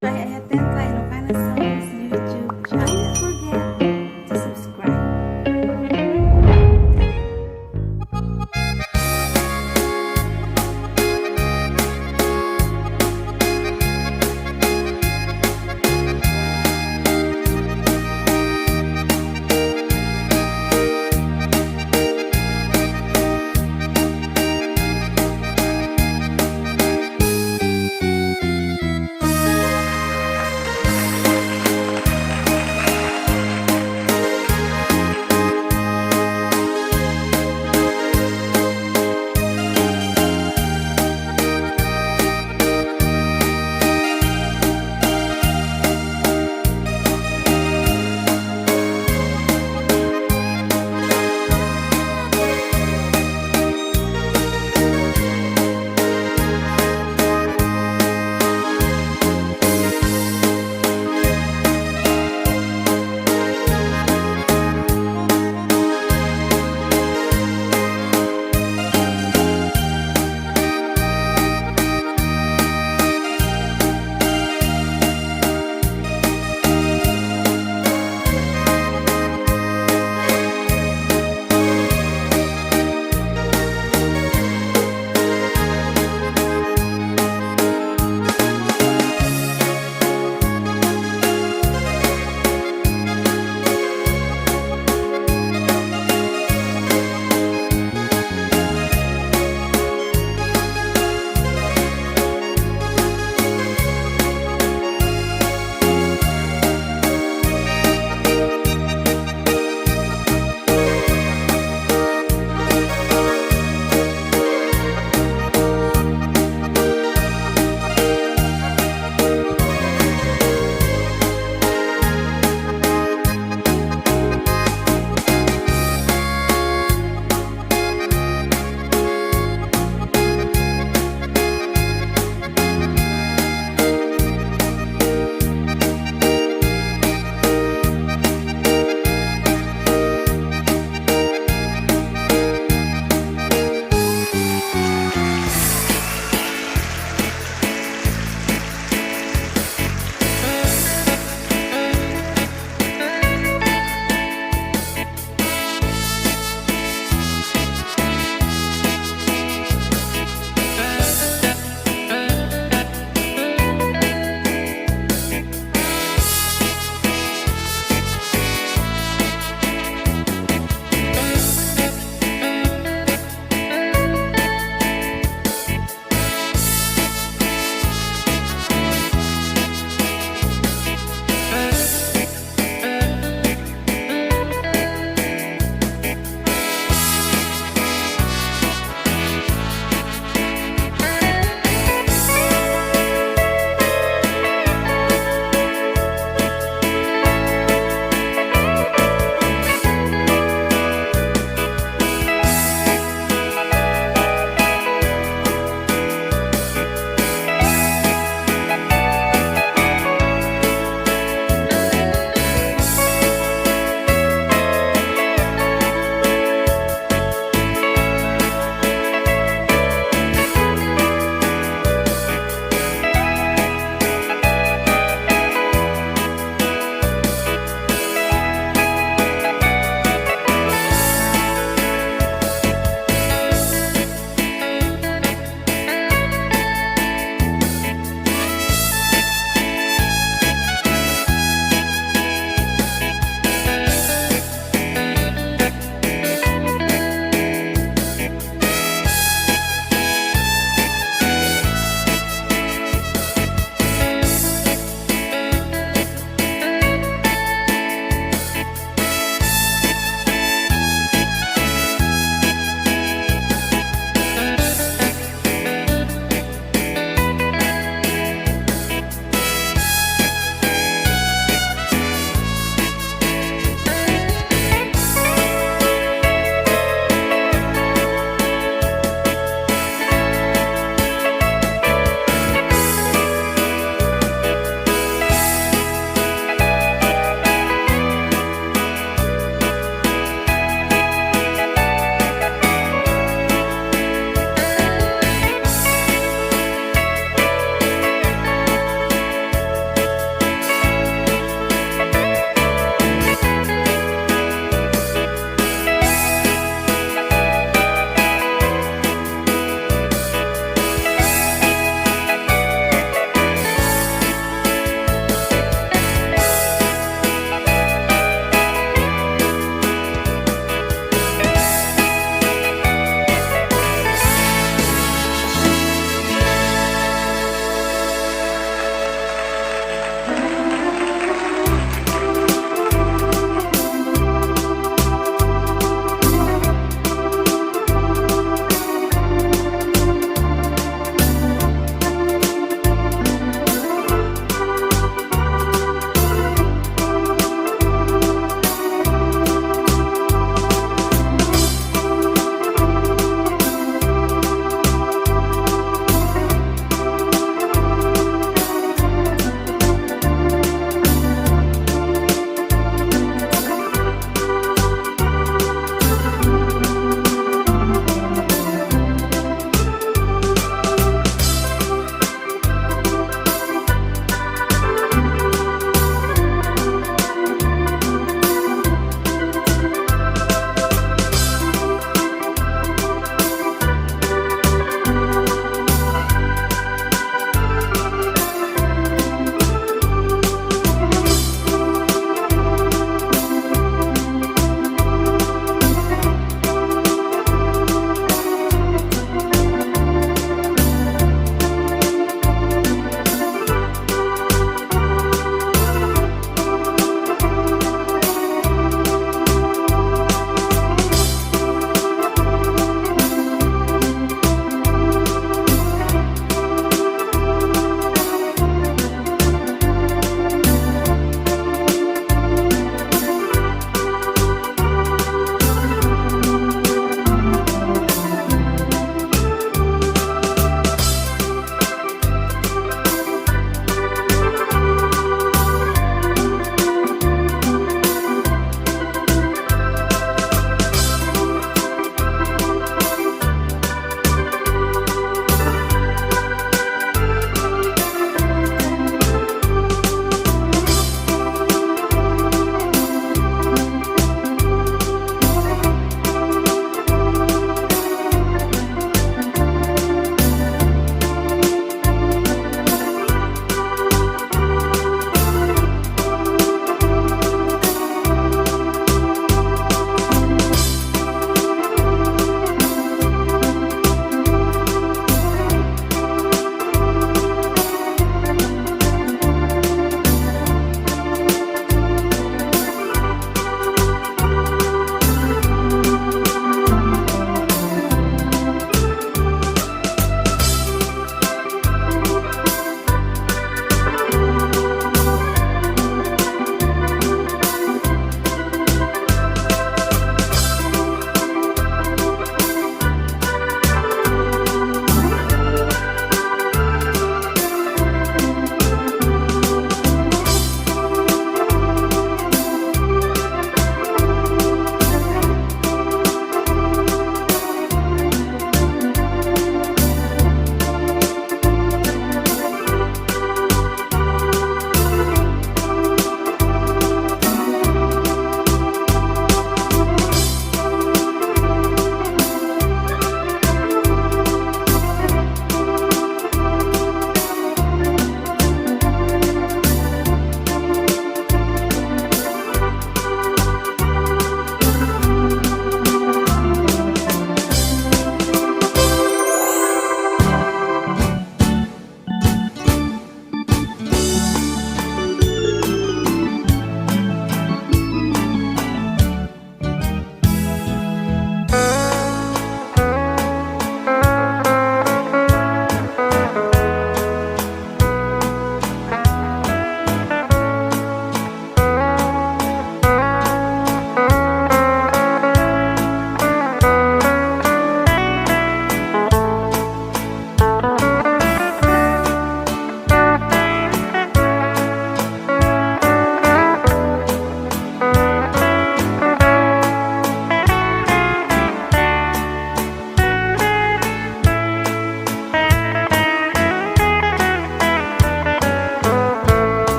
Saya Atenka Ilocana Songs YouTube channel. Don't forget to subscribe.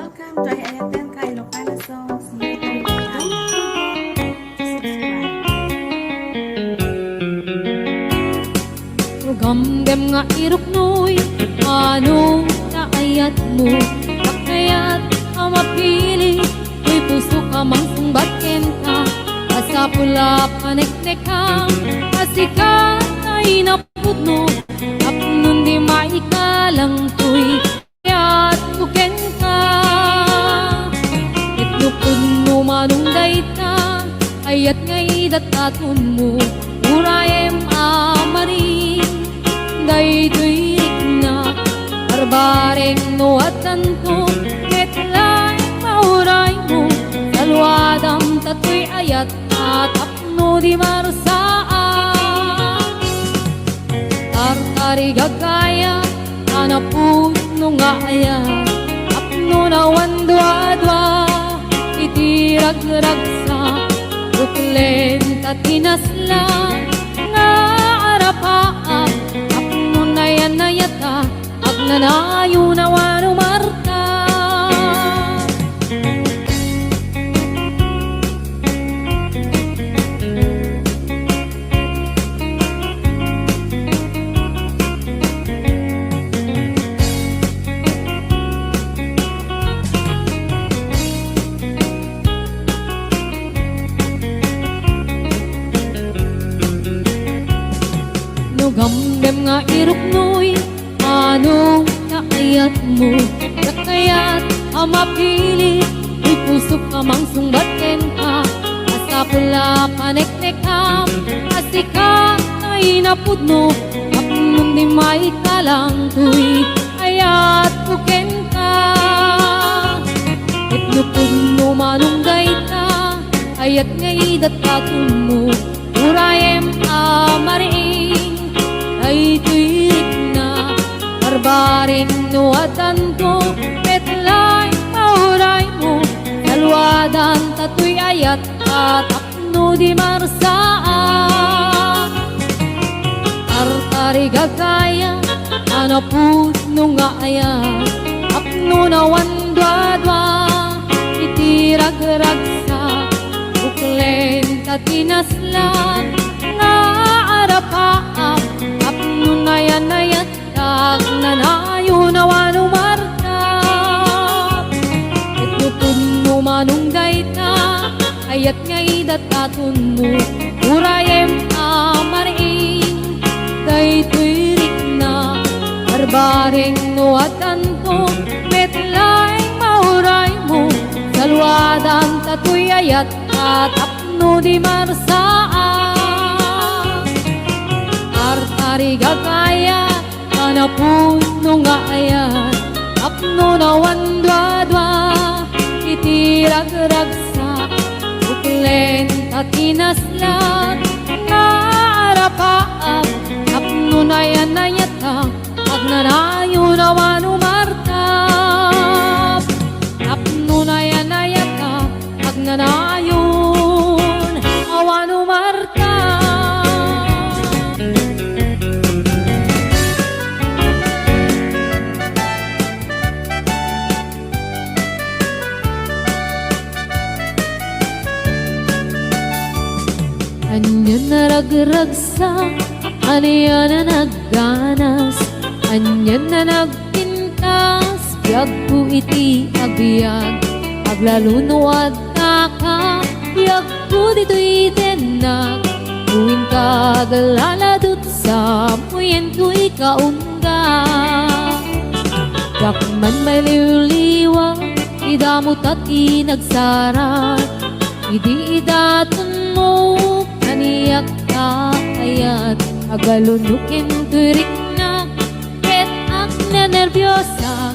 Welcome to Airtel ka Ilocana Songs YouTube channel. Don't forget to subscribe. Gamgam nga iruknoy, ano na ayat mo, nakayat ang mapili, may puso ka mang sumbatin ka, asa pula panek-nek ka, asikat ay napudno, tapnon di maikalang tuy, kaya't buken ka, itlupod mo manunday ka, ayat ngay datatun mo, urayem amarin, daytoy na barbareng no at tanto ketlay mauray mo salwadam tatoy ayat atapno di marusaan tartari gagaya anapun no nga ayat apno na wandwa-dwa itirag-ragsa buklen tatinasla nga arapaan nayata at nanayo na wano marta Gamgam nga iruknoy, ano kaayat mo, nakayat ang mapili, may puso ka mang sumbatin ka, asa pula panek-nek ka, asika ay napudno, apnong di maikalang tuy, ayat buken ka, itlupod mo manunggay ka, ayat ngay datatun mo, urayem amariing, ay tuwik na barbaring no atanto petlay mauray mo salwadan tatoy ayat at apno di marsaan tartari gagaya anaput no nga ayat apno na wandwa-dwa itirag-ragsa buklen tatinaslan nga arapaap apno na yan tak nanayo na wano martap itlupod mo manunggay ta ayat ngay datatun mo urayem amaring daytoy rik na barbareng no atanto metlay mauray mo salwadan tatoy ayat at apno di marsaan tartari gagaya anapuno nga ayat apno na wandwa-dwa itirag-ragsa buklen tatinaslan nga arapaap apno na yan ayata agnanayo na wano martap apno na yan ayata agnanayon awano martap. Anya na ragragsa, anya na nagganas, anya na nagpintas, biyag ko iti abiyag, aglalunuad na ka, biyag ko dito'y denag, tuwing kagaladot sa puyen ko'y kaunga. Dakman may liwliwa, idamot at inagsarat, idi idatun mo, kaniyak ka ayat agalunukin turik na ket ak na nervyosa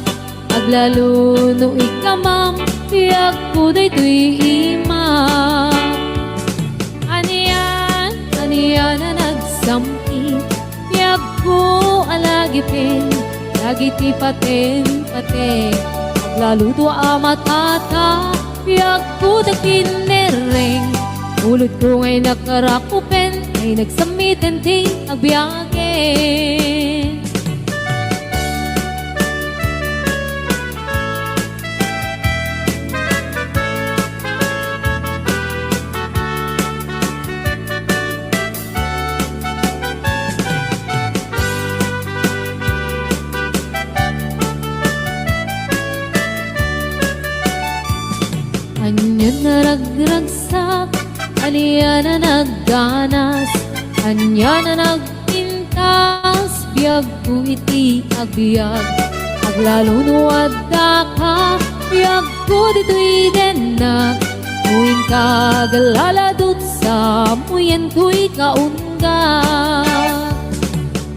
aglaluno ikamam tiyak ko daytoy imam aniyan na nagsampi tiyak ko alagipin lagi ti paten aglaluto amatata tiyak ko dakinereng ulot ko ngay nakarakupen ay nagsamitin ti agbiyakin Anya na nagragsak, aniya na nagganas, anya na nagpintas, biyag ko iti agbiag. Aglalo nuwadda ka, biyag ko dito'y denak, muin ka galaladot sa muyen ko'y kaunga.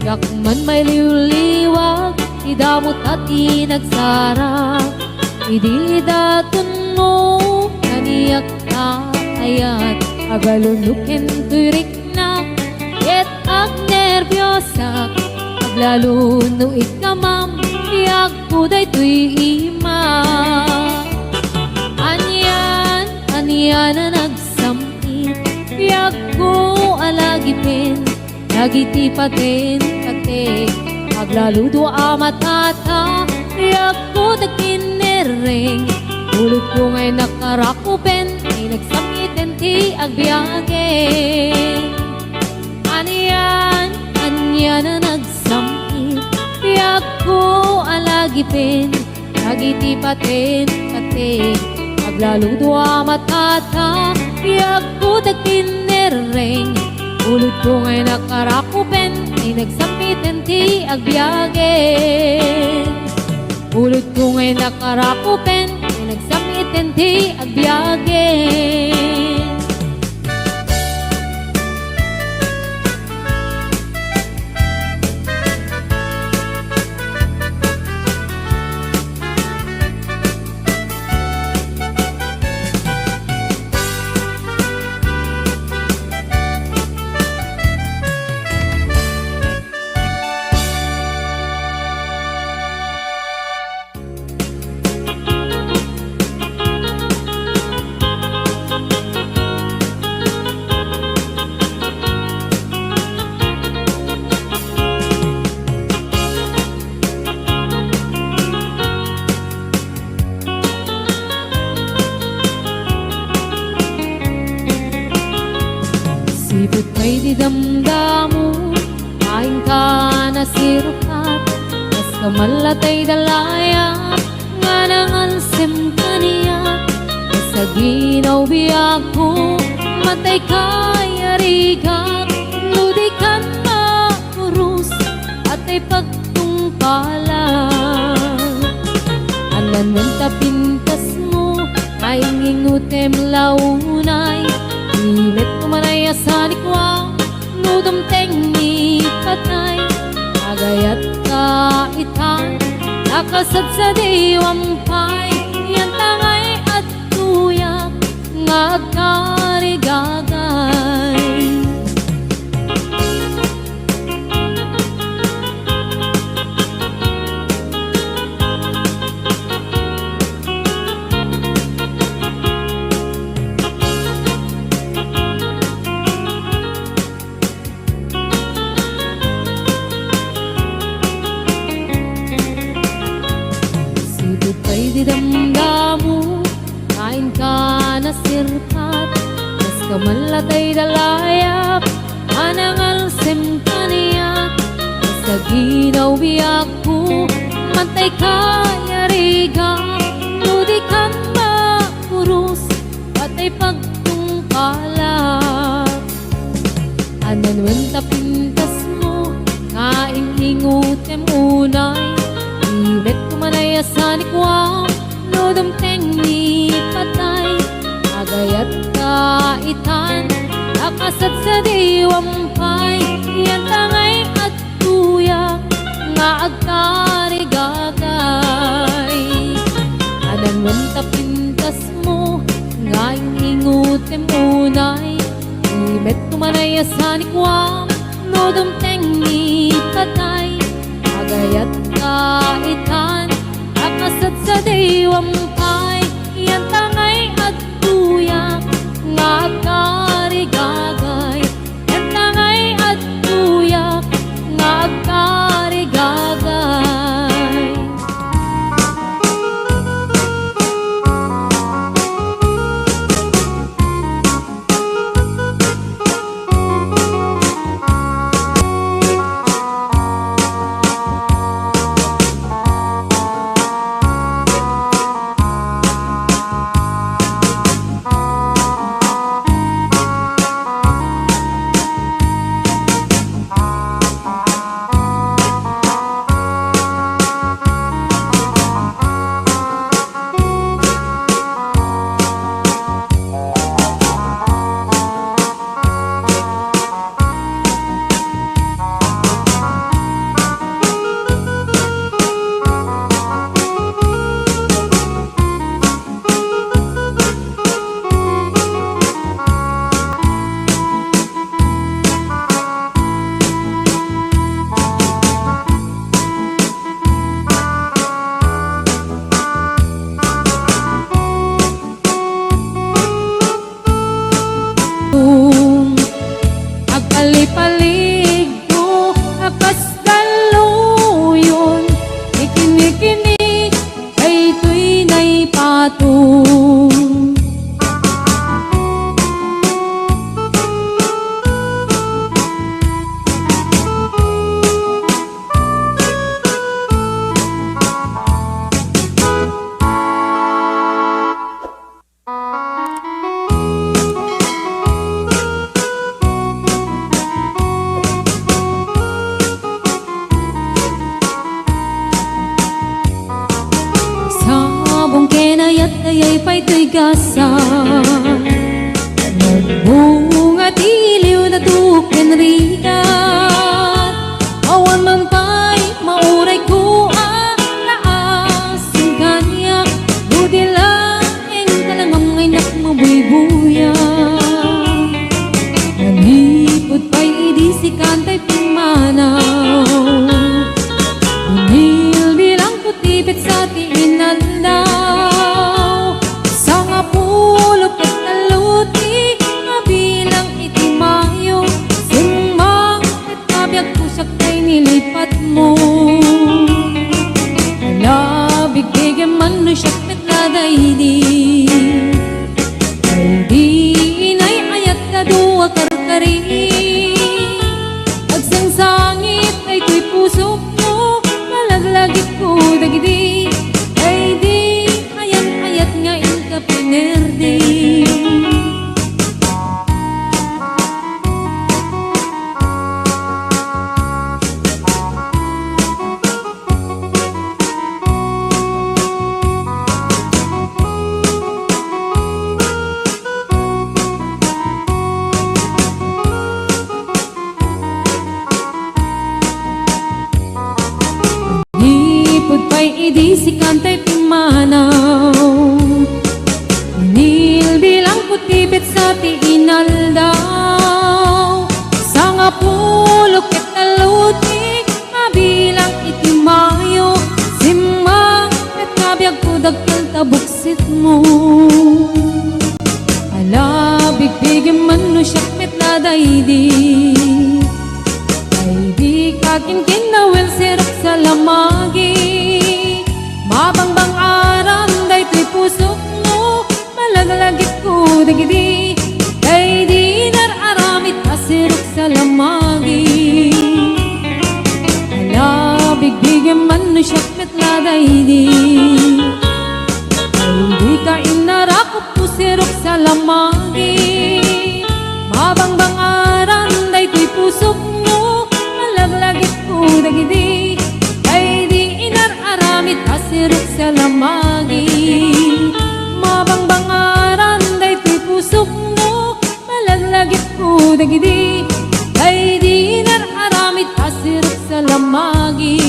Yakman may liwliwag, idamot at inagsara, idi daton mo, kaniyak na ayat, agalunukin to'y rikna, et ag nervyosak, aglalo no ikamam, iyak ko day to'y ima. Aniyan na nagsampit, iyak ko alagipin, nagiti paten kate, aglalo do amatata, iyak ko tagkinereng, ulit ko ngay nakarakupen, ay nagsamiten ti agbiage. Aniyan na nagsampit, iyak ko alagipin, nagiti paten kate, aglalo do amatata, iyak ko tagkinereng, ulit ko ngay nakarakupen, ay nagsamiten ti agbiage. Ulit ko ngay nakarakupen, ay nagsamiten ti agbiage. Sipot kay di damdamo, kain ka na sirukat, kas kamalatay dalaya, nga nangalsim kaniya, sa ginaw biyak ko, matay kay arigak, nudikan makurus, at ay pagtungpalan. Anan ng tapintas mo, ay ngingutem launay, imet kumanay asanikwa, nudumteng ni patay, agayat kaitan, nakasad sa diwampay, yan tangay at tuyak, nga agkarigagay. Ay di damdamo, kain ka na sirpat, mas kamalatay dalayap, anangalsim kaniyak, sa ginaw biyak ko, mantay kaya riga, nudikan makurus, patay pagtungkalap. Anan tapintas mo, kain ingutem unay, imet kumanay asanikwa, nudumteng ni patay, agayat kaitan, nakasad sa diwampay, yan tangay at tuyak, nga agkarigagay. Anan tapintas mo, nga ingutem unay, imet kumanay asanikwa, nudumteng ni patay, agayat kaitan, nakasad sa diwampay, yan tangay at tuyak, nga agkarigagay, yan tangay at tuyak, nga agkarigagay. sabay to'y gasa. Nagbunga diliw na tuken rigat, awan man pa'y mauray ko laasing kanya. Budi lang ang kalamang ngay nakmabuy-buya. Nanipod pa'y idisi kantay pimanaw, bunil bilang kutipit sa tiinalaw. Sa nga pulok at naluti, mabilang itimayo, simang at kabiyag ko siya kay nilipat mo. Alabig bigyan man no siya at nadaidi, ay di inay ayat na duwa karkari. Agsangsangit ay tuy puso ko, malaglagit ko dagidi, ay di ayat-ayat nga inka pinerdi. Hipod pa'y idisi kantay pimanaw, bunil bilang kutipit sa tiinaldaw. Sa nga pulok at naluti, mabilang itimayo, simang at kabiyag ko dagkal tabuksit mo. Alabig bigyan man no siya met nadaydi, ay di kakin kinawel sirok sa lamagi. Mabangbang aram day tuy pusok mo, malaglagit ko dagidi, ay di nararamit asirok sa lamagi. Alabig bigyan man no siya met nadaydi, ay di ka inarakot po sirok sa lamagi. Mabangbang aram day tuy pusok mo, malaglagit ko dagidi, ay di inararamit asirok sa lamagi. Mabangbang aram day tuy pusok mo, malaglagit ko dagidi, ay di inararamit asirok sa lamagi.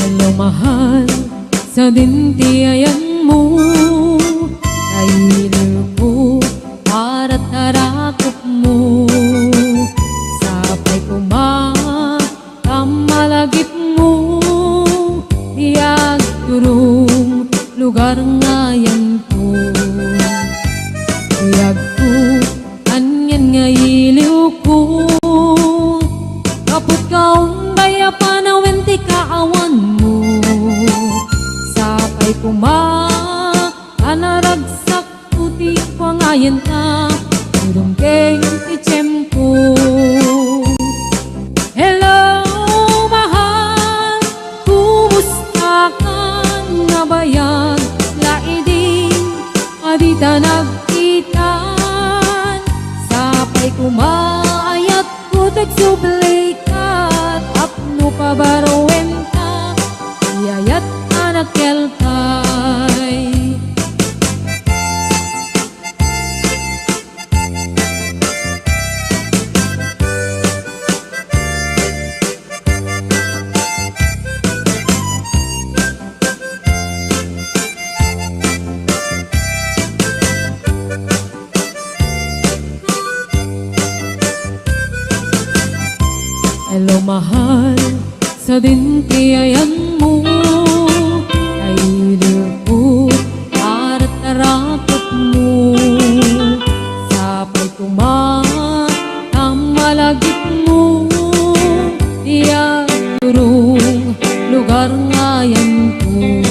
Hello mahal, sa dintiayan mo, kailil ko para tarakot mo. Sapay kumamalagip mo, iyag turong lugar ngayan ko. Iyag ko, anyan nga iliw ko, kapot kaong daya panawenti kaawan mo. Sapay kanaragsak puti pangayan ka, turong keng itsempo. Hello mahal, kumusta ka nga bayan? Laiding adita nagkitan, sapay kumaayat ko tagsublikat, apno pabarowen ka, iyayat anak kelkay. Hello mahal, sa dintiayan mo, kailil ko para tarakot mo. Sapay kumamalagip mo, iyang turong lugar ngayan ko.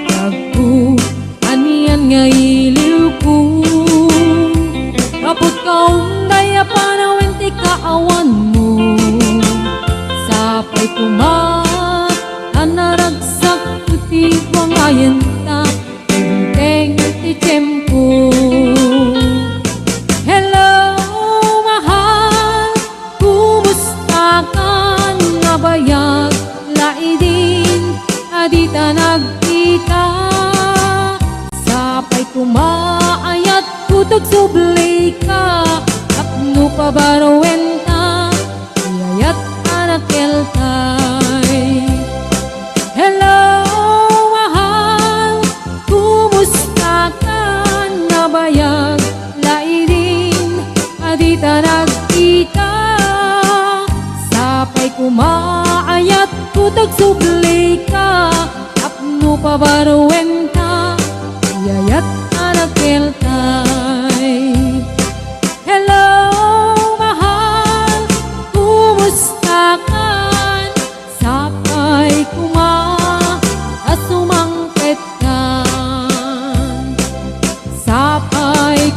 Tagko, aniyan nga iliw ko, kapot kaong daya panawin keltay. Hello, mahal, kumusta ka? Nabayag, lairin, adita nagkita. Sapay kumaayat, kutag sublay ka. Apno pa baruwen ka, yayat anak keltay. Hello, mahal, kumusta ka? Sapay asumangpet ka. Sapay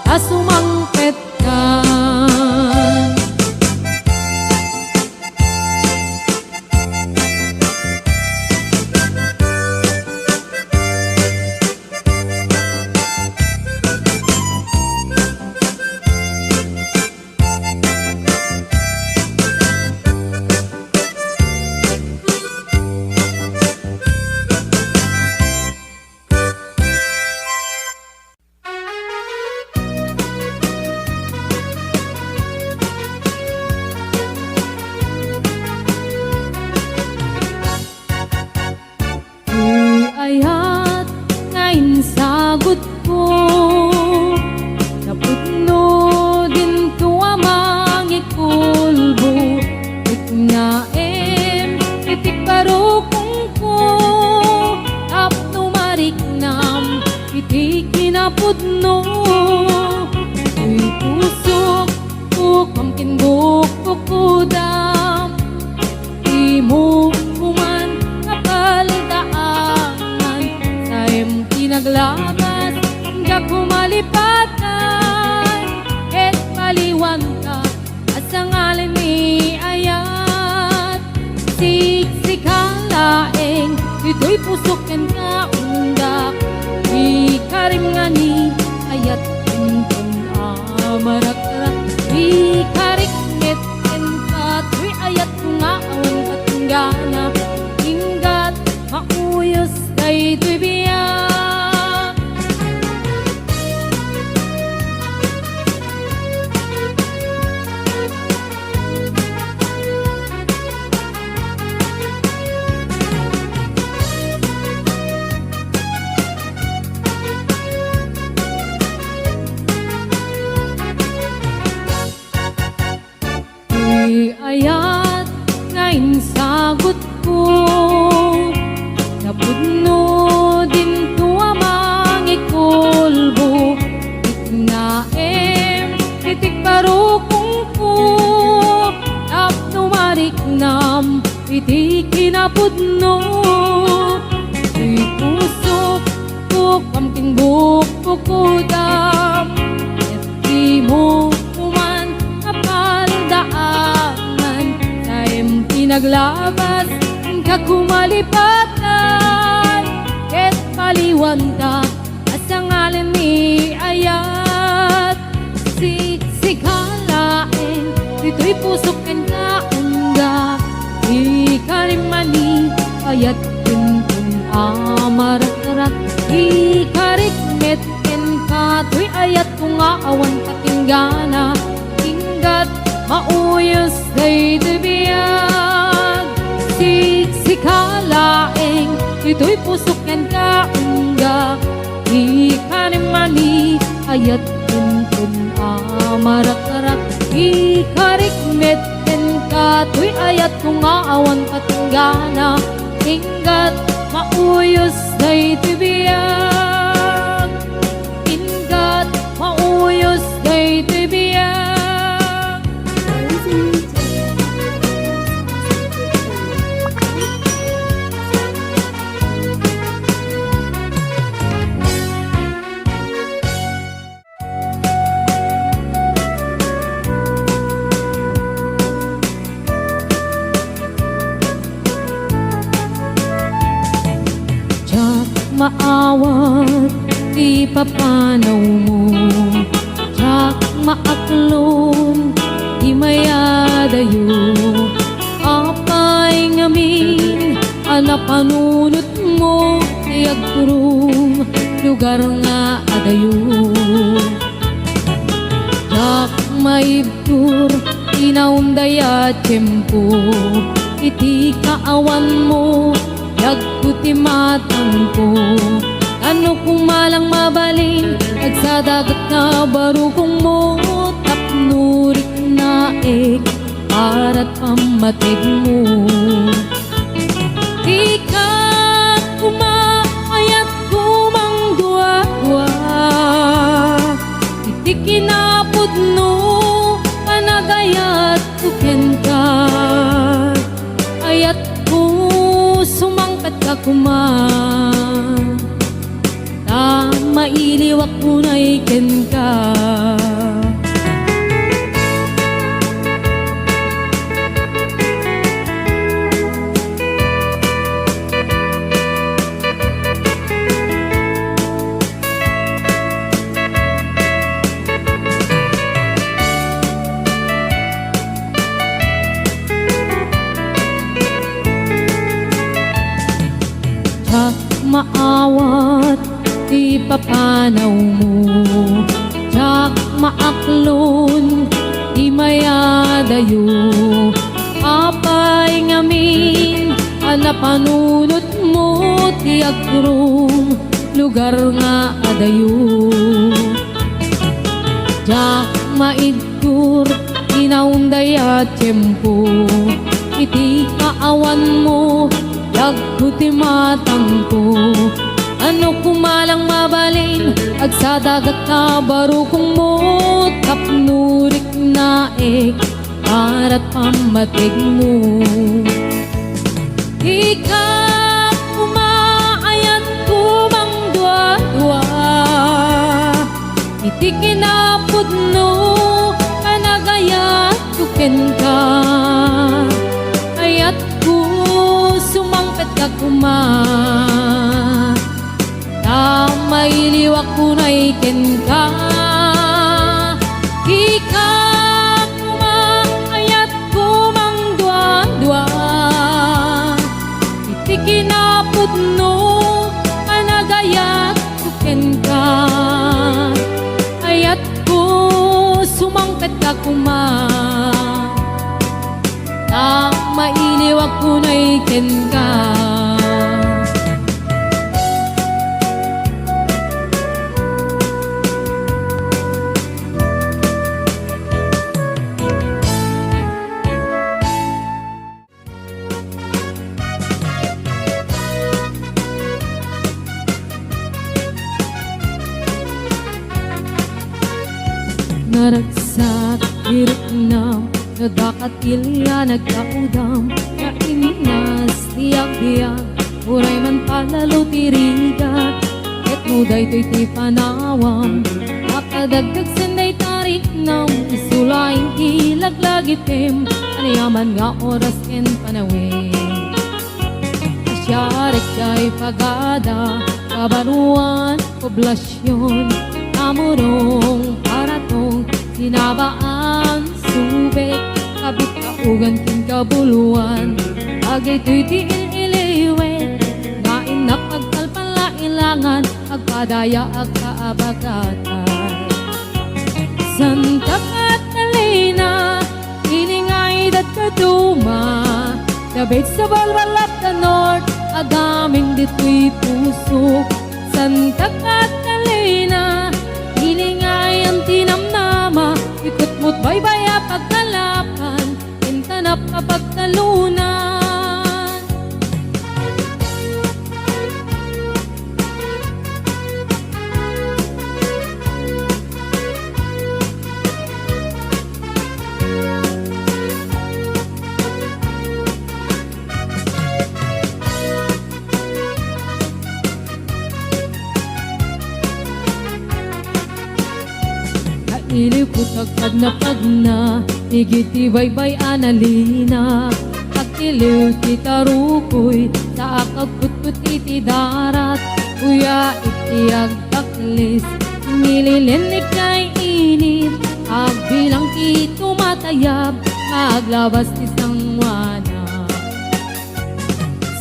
asumangpet ka. Ayat ngayon sagot ko, napudno din ko amang ikulbo. Iknaem, itik barukong ko, tapno mariknam, itik kinapudno. Uy pusok, pamkin bukok kudam, imo kuman kapal naglabas hangga kumalipatan et paliwan ka at sa ngalan ni ayat. Siksik-halaeng ito'y pusokan ka undak, di karim nga ni ayat pinton amarak-rak. Di karikmet en ka to'y ayat nga awan katunggana, hinggat mauyos kay to'y biyak. Ayat ngayon sagot ko, napudno din ko amang ikulbo. Iknaem, itik barukong ko, tapno mariknam, itik kinapudno. Uy pusok, pamkin bukok kudam, et di mo kuman kapal daanan. Taim pinaglabas ka kumalipatan, ket paliwan ka at sa ngalan ni ayat. Siksik-halaeng ito'y pusokan ka undak, di karimani ayat pinton amarak-rak. Di karikmet en ka to'y ayat kung aawan katinggana, hinggat mauyos kay tibiyag. Siksik-halaeng ito'y pusokan ka undak, di karimani ayat pinton amarak-rak. Di karikmet en ka to'y ayat kung aawan katinggana, hinggat mauyos kay tibiyag. Hinggat mauyos kay tibiyag. Maawat, di papanaw mo. Jak maaklon, di mayadayo. Apay ngamin, anapanunot mo. Iagturum, lugar nga adayo. Jak maibtur, inaunday at tiyempo. Iti kaawan mo, yagkuti matang ko. Ano kung malang mabalin, nagsadagat na barukong mo. Tapnurik na para't pamatig mo. Di ka kumakayat kumang dua-dua. Iti kinapod no, panagayat tuken ka. Ayat ko sumangkat ka kumang. Mailiwak ko na iken ka. Tsak maawat di papanaw mo, tsak maaklon di mayadayo. Apay ngamin anapanunot mo, ti agrum lugar nga adayo. Tsak maidkur inaunday at tiyempo. Iti kaawan mo, yagkuti matang ko. Ano kumalang mabalin, agsadagat na barukong mo. Tapnurik na para't pamatig mo. Di ka kumaayat kumang dua-dua. Iti kinapod no, panagayat tuken ka. Ayat ko sumangpet ka kumang. Mailiwak ko na iken ka. Di ka kumakayat kumang dua-dua. Iti kinapod no, panagayat tuken ka. Ayat ko sumangpet ka kumang. Mailiwak ko na iken ka. Naragsak, hirap na, nagkakatilya, nagkaudam. Kaininas, tiyak-tiyak, uray man palalo tirigat. Ket muday to'y ti panawam, makadagdag sanday tarik nam. Isulaing ilaglagitim, anayaman nga oras ken panawin. Asyarek kay pagada, kabaruan, poblasyon. Amurong paratong sinabaan subek. Kabit kaugan kin kabuluan, agay to'y tiil-iliwet. Ngain na pagkalpalailangan, agpadaya agkaabagatan. Santa Catalina, iningay dat kaduma. Dabit sa balbalap na north, agaming dito'y puso. Santa Catalina, hilingay ang tinamnama. Ikot mo't baybaya pagkalapan, intanap kapag talunan. Ilipot agad na pagna, igiti baybay analina. Agiliw ti tarukoy, sa akagputput iti darat. Kuya iti agdaklis, nililinig kay init. Agbilang ti tumatayab, aglabas ti sangwana.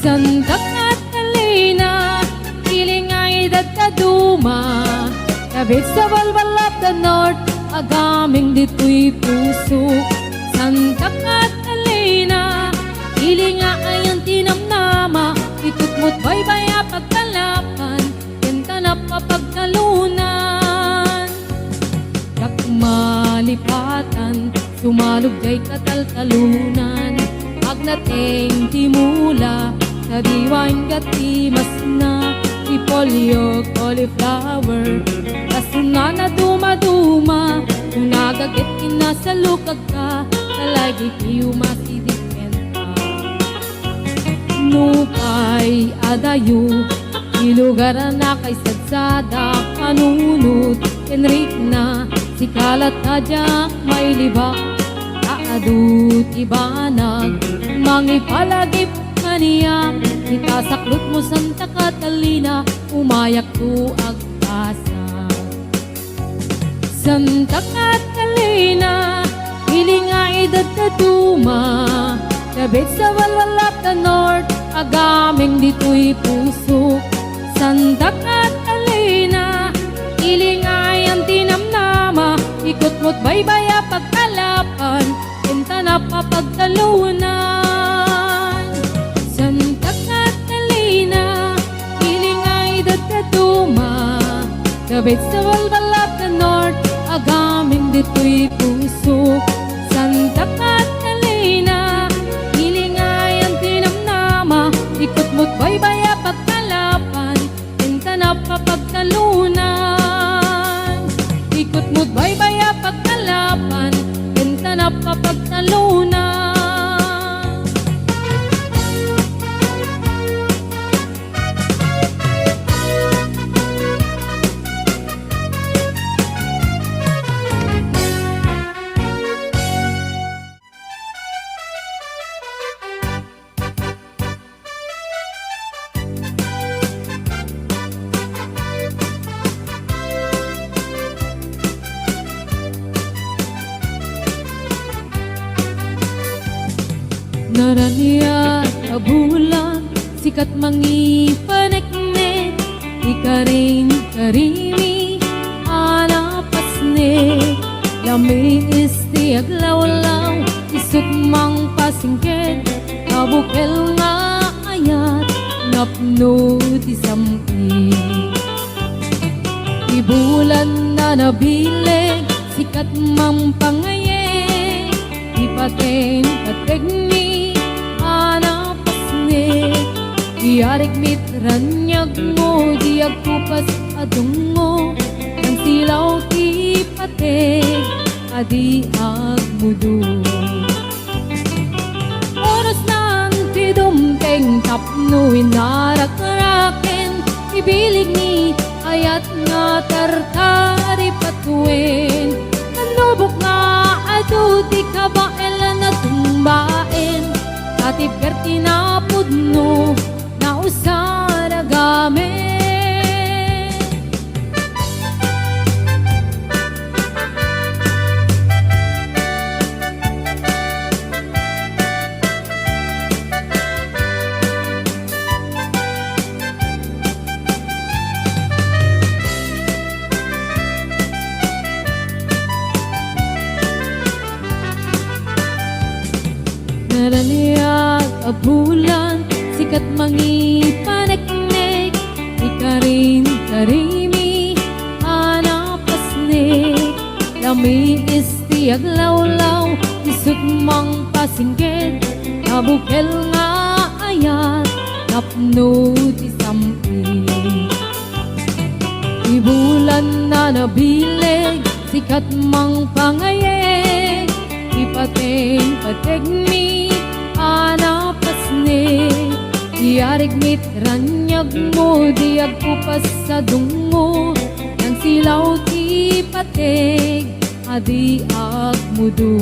Santa Catalina, ilingay dadkaduma. Kabit sa balbalap the north, agaming dito'y puso. kagubatan, sumalog jay kataltalunan. Agnating timula, sa diwan gati mas na, ipolyo cauliflower. Kasuna na dumaduma, kung nagagit kinasalukag ka, talagi kiyo masidiken ka. Nukay adayo, ilugaran na kay sadsada, kanunod, Enric na, si kalat tadyak may libak, kaadut ibanag, mangipalagip kaniya, itasaklot mo Santa Catalina, umayak tu agpasa. Santa Catalina, hiling nga edad na duma, labit sa walalap na north, agaming dito'y puso. Santa Catalina, hiling ay ang tinamnama, ikot mo't baybaya pagkalapan, pinta na papagtalunan. Santa Catalina, hiling ay dadaduma, kabit sa walbalap na north, agaming dito'y puso. Santa Catalina, hiling ay ang tinamnama, ikot mo't baybaya pagkalapan, pinta na papagtalunan. Ikot mo't baybaya pagkalapan, pinta na papagtalunan. Naraniya kabulan, sikat mangipaneknek, ikaring karimi, anapasnek, lami isti aglawlaw, isut mang pasingket, kabukel nga ayat, napno di sampi. Ibulan na nabileg, sikat mang pangayek, ipaten kategni, iyarig mitranyag mo, di agkupas adong mo, ang silaw ti pateg, adi agmudo. Oras nang ti dumteng tapno inarak-raken, ibilig ni ayat nga tartari patuin, nanubok nga adu di kabaelan na tumbain, katib kerti na pudno, na usara gamit. Naraniya kabulan, sikat mangipaneknek, ikarin karimi, anapasnek, lami isti aglawlaw, isut mang pasingket, kabukel nga ayat, napno ti sampi. Ibulan na nabileg, sikat mang pangayek, ipaten pategmi, anapasnek, iyarig mitranyag mo, di agkupas sa dungo, yang silaw ti pateg, adi agmudo.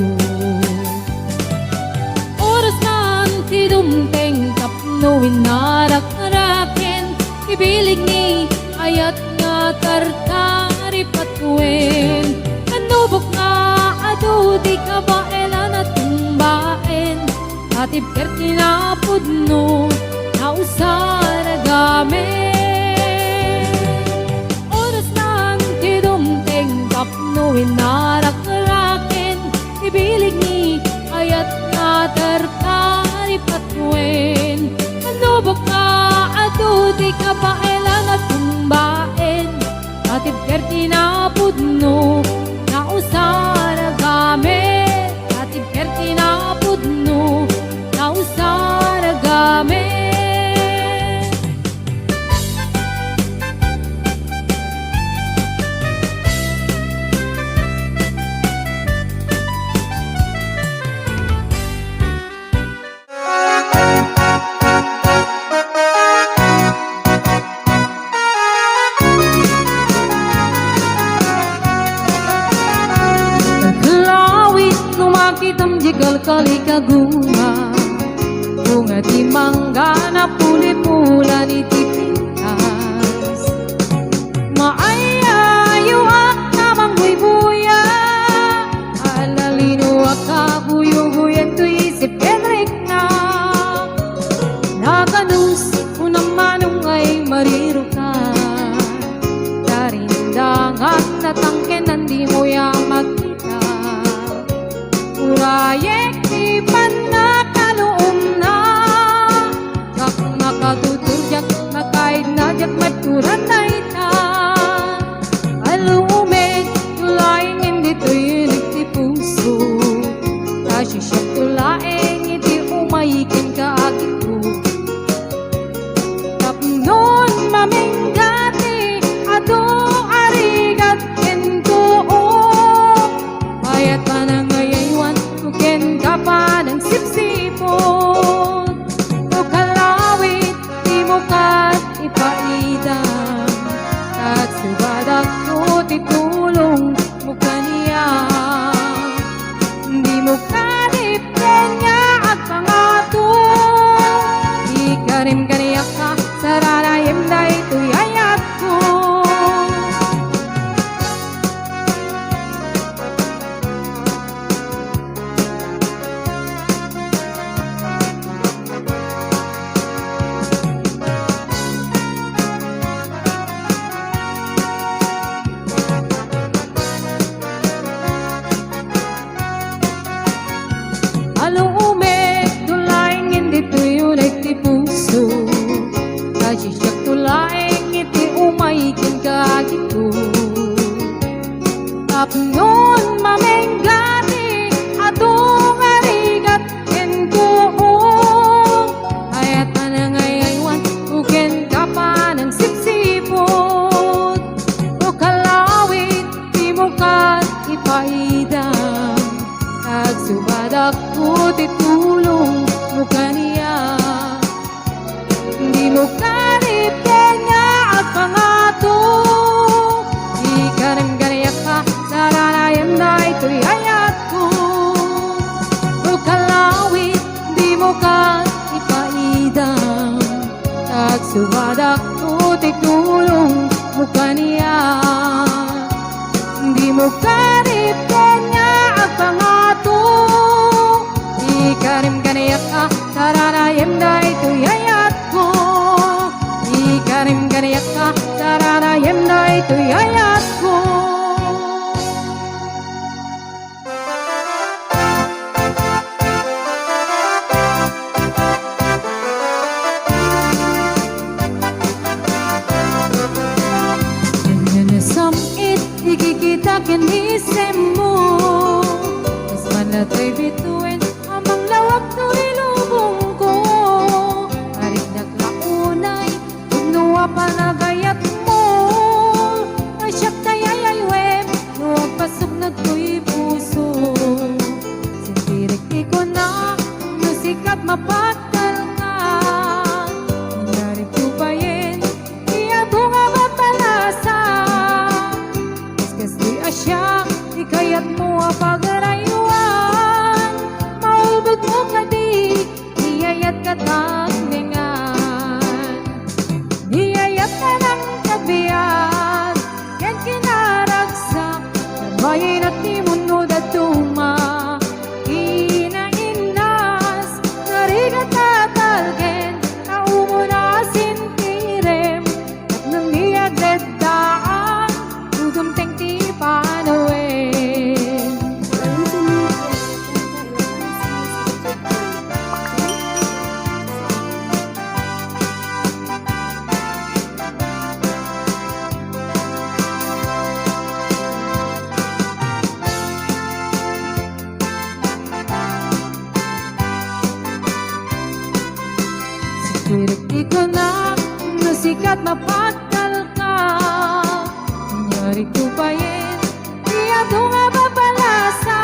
Oras nan ti dumteng tapno inarak-raken, ibilig ni ayat nga tartari patuin, kanubok nga adu di kabaelan at tumbain, katib kerti na pudno, na usara gamit. Oras nang ti dumteng tapno inarak-raken, ibilig ni ayat nga tartari patuin, kanubok nga adu di kabaelan at tumbain, katib kerti na pudno, na usara gamit. kitam jikal kali kaguma bunga di mangga na puli-pula ni tipitas maayayo ak namang buy-buya alalino ak buyo-buyan to isip Henrik na nakanus unang manong ay mariro ka darindangat na tangken nandi mo yang magkita urayek di panakaloom na kak makatutujak makaid na jak maturan na ita alume tulaing hindi to yunik di puso kasi siya tulaing hindi umayikin ka agito tapnon maminggati ado arigat kento payat pa na ngayaywan kuken ka pa ng sipsipon o kalawit di mo kat ipaidam at subadak ko titulong mo kaniya di mo kadipren niya at pangato ikarim kaniya ka saranayim na ito'y ayat ko alume tulaing hindi tuyunay ti puso kasi siya tulaing iti umayikin ka agito tapnon maminggati atong arigat kento ayat pa na ngayaywan uken ka pa ng sipsipot o kalawit di mo ka ipaidam nagsubadak ko titulong mo kaniya di mo karipin niya at pangato ikarim ganiyak ka saranayam na ito'y ayat ko o kalawit di mo ka ipaidam nagsubadak ko titulong mo kaniya di mo karipin niya at pangato ikarim ganiyak ka saranayam na ito'y ayat ko ikarim ganiyak ka saranayam na ito'y ayat ko samit ikikita kinisem mo mas manato'y bituin amang lawak to'y lubong ko arik naglaunay tugnuwa pa nagayat mo asyak tayayay web nuwag pasok na to'y puso sintirik iko na nusikat mapagdal ka inarik ko bayin iya bunga mapalasa kasdi asya ikayat mo apagarayuan maulbog mo kadi iyayat katagningan iyayat ka ng kabiyat yan kinaragsak bayin at ni mundo datuma inainas narigat tatalgen na umunasin tirem at nang niyagdedaan udumteng ti panawin sikirik ikaw na nasikat mapagdal ka nangyari ko pa yin iya nga mapalasa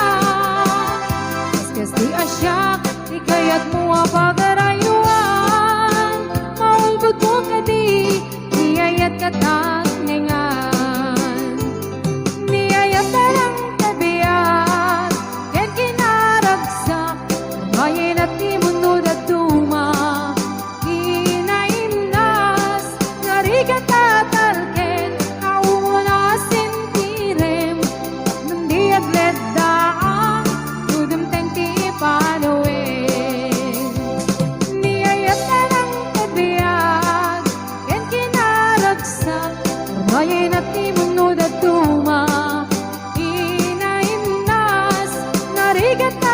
kaskas di asyak ikayat mo apagarayuan maulbog mo kadi iyayat katagningan niyayat talang kabiyat ken kinara Arigato